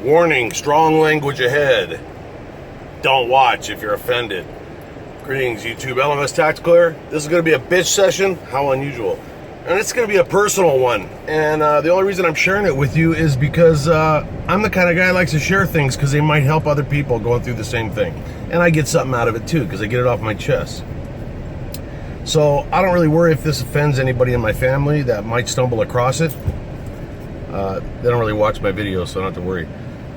Warning, strong language ahead. Don't watch if you're offended. Greetings, YouTube. LMS Tactical here. This is going to be a bitch session. How unusual. And it's going to be a personal one. And the only reason I'm sharing it with you is because I'm the kind of guy who likes to share things because they might help other people going through the same thing. And I get something out of it too because I get it off my chest. So I don't really worry if this offends anybody in my family that might stumble across it. They don't really watch my videos, so I don't have to worry.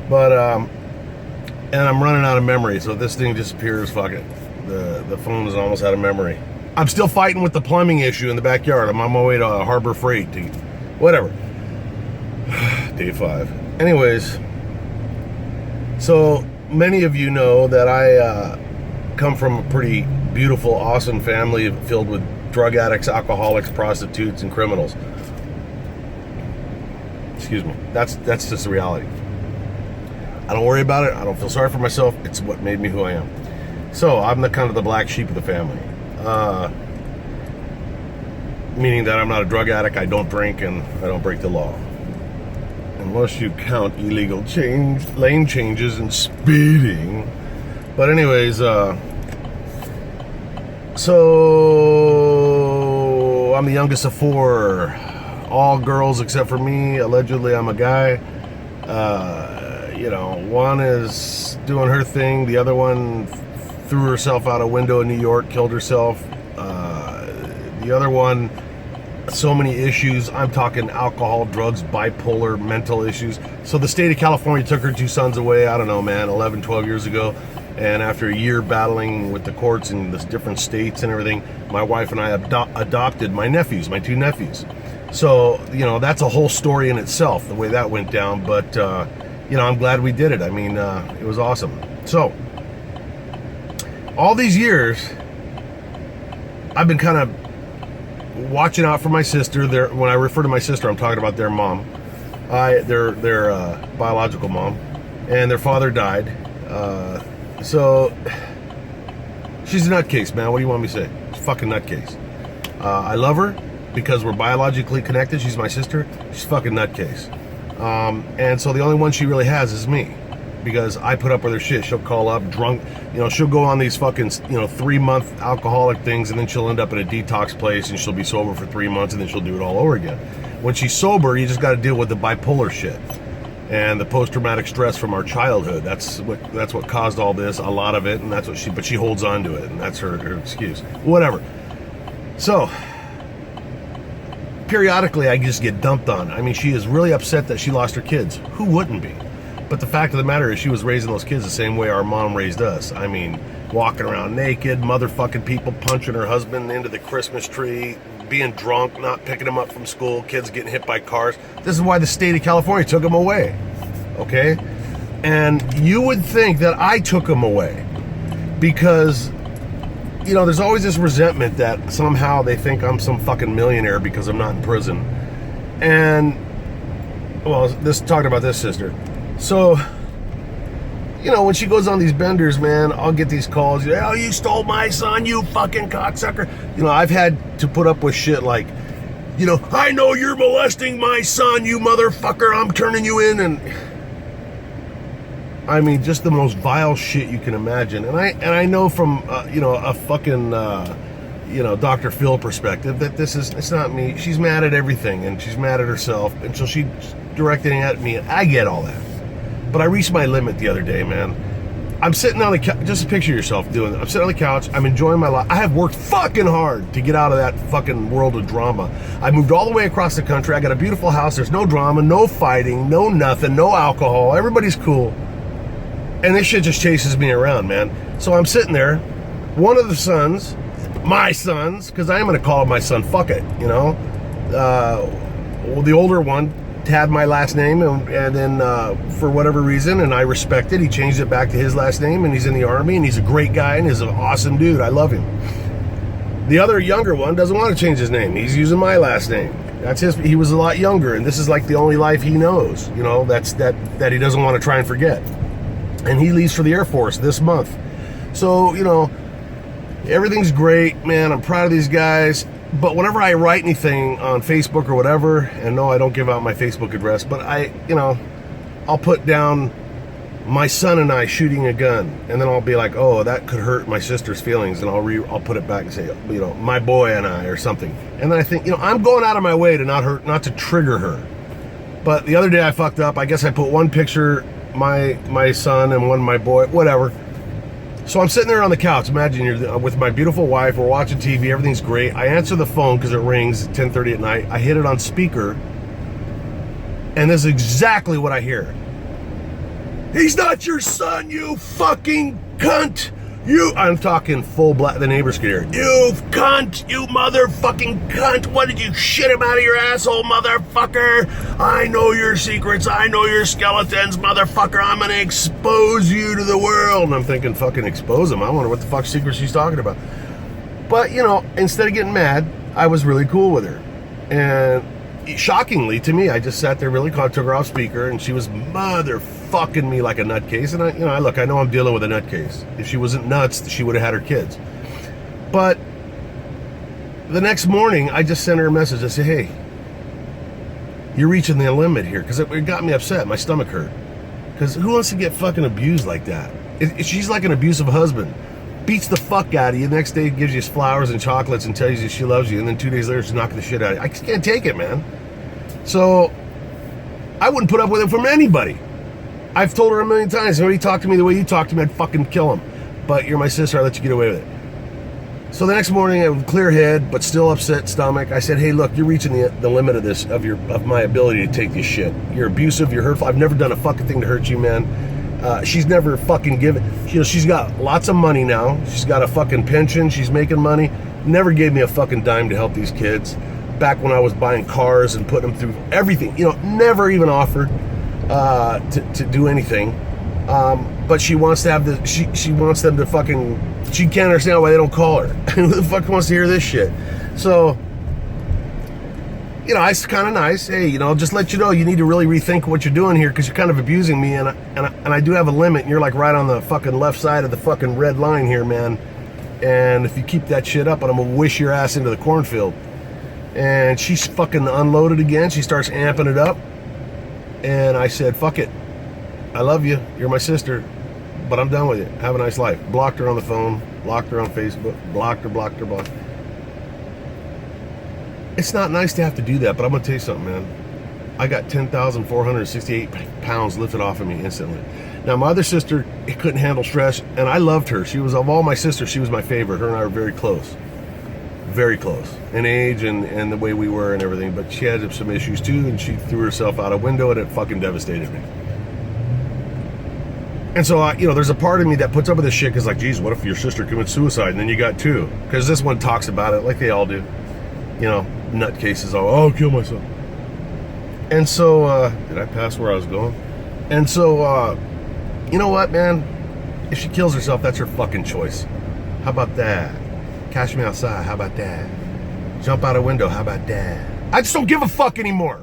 But, and I'm running out of memory, so if this thing disappears, fuck it. The phone is almost out of memory. I'm still fighting with the plumbing issue in the backyard. I'm on my way to Harbor Freight to, whatever. Day 5. Anyways, so many of you know that I come from a pretty beautiful, awesome family filled with drug addicts, alcoholics, prostitutes, and criminals. Excuse me. That's just the reality. I don't worry about it. I don't feel sorry for myself. It's what made me who I am. So I'm the kind of the black sheep of the family. Meaning that I'm not a drug addict, I don't drink, and I don't break the law. Unless you count illegal lane changes and speeding. But anyways, so I'm the youngest of 4. All girls except for me. Allegedly, I'm a guy. You know, one is doing her thing. The other one threw herself out a window in New York, killed herself. The other one, so many issues. I'm talking alcohol, drugs, bipolar, mental issues. So the state of California took her 2 sons away, I don't know, man, 11, 12 years ago. And after a year battling with the courts in the different states and everything, my wife and I adopted my nephews, my 2 nephews. So, you know, that's a whole story in itself, the way that went down. But, you know, I'm glad we did it. I mean, it was awesome. So, all these years, I've been kind of watching out for my sister. When I refer to my sister, I'm talking about their mom. Their biological mom. And their father died. So, she's a nutcase, man. What do you want me to say? She's a fucking nutcase. I love her because we're biologically connected. She's my sister. She's a fucking nutcase. And so the only one she really has is me. Because I put up with her shit. She'll call up drunk. You know, she'll go on these fucking, 3-month alcoholic things, and then she'll end up in a detox place, and she'll be sober for 3 months, and then she'll do it all over again. When she's sober, you just got to deal with the bipolar shit and the post-traumatic stress from our childhood. That's what caused all this, a lot of it, and that's what but she holds on to it, and that's her excuse. Whatever. So, periodically, I just get dumped on. I mean, she is really upset that she lost her kids. Who wouldn't be? But the fact of the matter is she was raising those kids the same way our mom raised us. I mean, walking around naked, motherfucking people punching her husband into the Christmas tree, being drunk, not picking them up from school, kids getting hit by cars. This is why the state of California took them away, okay? And you would think that I took them away because, you know, there's always this resentment that somehow they think I'm some fucking millionaire because I'm not in prison. And, well, talking about this sister. So, you know, when she goes on these benders, man, I'll get these calls. Oh, you stole my son, you fucking cocksucker. You know, I've had to put up with shit like, you know, I know you're molesting my son, you motherfucker. I'm turning you in. And I mean, just the most vile shit you can imagine. And I know from, you know, a fucking, you know, Dr. Phil perspective that it's not me. She's mad at everything and she's mad at herself. And so she's directing at me. I get all that. But I reached my limit the other day, man. I'm sitting on the couch. Just picture yourself doing that. I'm sitting on the couch. I'm enjoying my life. I have worked fucking hard to get out of that fucking world of drama. I moved all the way across the country. I got a beautiful house. There's no drama, no fighting, no nothing, no alcohol. Everybody's cool. And this shit just chases me around, man. So I'm sitting there. One of the sons, my sons, because I am going to call him my son. Fuck it, you know. Well, the older one had my last name, and then for whatever reason, and I respect it, he changed it back to his last name, and he's in the Army, and he's a great guy, and he's an awesome dude. I love him. The other younger one doesn't want to change his name. He's using my last name. That's his. He was a lot younger, and this is like the only life he knows. You know, that he doesn't want to try and forget. And he leaves for the Air Force this month. So, you know, everything's great, man. I'm proud of these guys. But whenever I write anything on Facebook or whatever, and no, I don't give out my Facebook address, but I'll put down my son and I shooting a gun, and then I'll be like, oh, that could hurt my sister's feelings, and I'll put it back and say, my boy and I, or something. And then I think, I'm going out of my way to not to trigger her. But the other day I fucked up. I guess I put one picture, my son, and one my boy, whatever. So I'm sitting there on the couch. Imagine you're with my beautiful wife. We're watching TV. Everything's great. I answer the phone because it rings at 10:30 at night. I hit it on speaker, and this is exactly what I hear. He's not your son, you fucking cunt. I'm talking full black. The neighbors could hear. You cunt, you motherfucking cunt. What did you shit him out of your asshole, motherfucker? I know your secrets. I know your skeletons, motherfucker. I'm going to expose you to the world. And I'm thinking, fucking expose him. I wonder what the fuck secret she's talking about. But, instead of getting mad, I was really cool with her. And shockingly to me, I just sat there really calm, took her off speaker, and she was motherfucking me like a nutcase. And I know I'm dealing with a nutcase. If she wasn't nuts, she would have had her kids. But the next morning, I just sent her a message. I said, hey, you're reaching the limit here, because it got me upset. My stomach hurt. Because who wants to get fucking abused like that? She's like an abusive husband. Beats the fuck out of you. The next day gives you flowers and chocolates and tells you she loves you, and then 2 days later she's knocking the shit out of you. I can't take it, man. So I wouldn't put up with it from anybody. I've told her a million times, if anybody talked to me the way you talk to me, I'd fucking kill him. But you're my sister, I'll let you get away with it. So the next morning, I with a clear head, but still upset stomach, I said, hey, look, you're reaching the limit of this, of my ability to take this shit. You're abusive, you're hurtful. I've never done a fucking thing to hurt you, man. She's never fucking given, she's got lots of money now. She's got a fucking pension. She's making money. Never gave me a fucking dime to help these kids. Back when I was buying cars and putting them through everything, never even offered to do anything. But she wants to have she wants them to fucking, she can't understand why they don't call her. Who the fuck wants to hear this shit? So, it's kind of nice. Hey, just let you know, you need to really rethink what you're doing here, because you're kind of abusing me, and I do have a limit, and you're like right on the fucking left side of the fucking red line here, man. And if you keep that shit up, I'm gonna wish your ass into the cornfield. And she's fucking unloaded again. She starts amping it up, and I said, fuck it. I love you. You're my sister, but I'm done with you. Have a nice life. Blocked her on the phone. Blocked her on Facebook. Blocked her. It's not nice to have to do that, but I'm going to tell you something, man. I got 10,468 pounds lifted off of me instantly. Now, my other sister, it couldn't handle stress, and I loved her. She was, of all my sisters, she was my favorite. Her and I were very close. Very close. In age and the way we were and everything. But she had some issues, too, and she threw herself out a window, and it fucking devastated me. And so, there's a part of me that puts up with this shit, because, like, geez, what if your sister commits suicide, and then you got two? Because this one talks about it like they all do. Nutcases, I'll kill myself. And so, did I pass where I was going? And so, you know what, man? If she kills herself, that's her fucking choice. How about that? Cash me outside, how about that? Jump out a window, how about that? I just don't give a fuck anymore.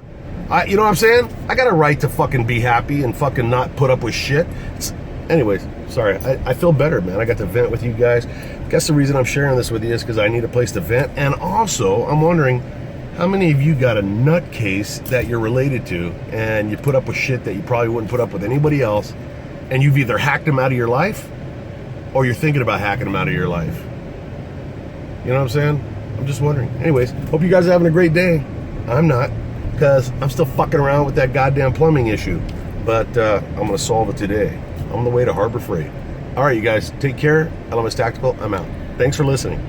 You know what I'm saying? I got a right to fucking be happy and fucking not put up with shit. Anyways, sorry. I feel better, man. I got to vent with you guys. I guess the reason I'm sharing this with you is because I need a place to vent. And also, I'm wondering, how many of you got a nutcase that you're related to, and you put up with shit that you probably wouldn't put up with anybody else, and you've either hacked them out of your life, or you're thinking about hacking them out of your life? You know what I'm saying? I'm just wondering. Anyways, hope you guys are having a great day. I'm not, because I'm still fucking around with that goddamn plumbing issue. But I'm going to solve it today. I'm on the way to Harbor Freight. All right, you guys, take care. LMS Tactical, I'm out. Thanks for listening.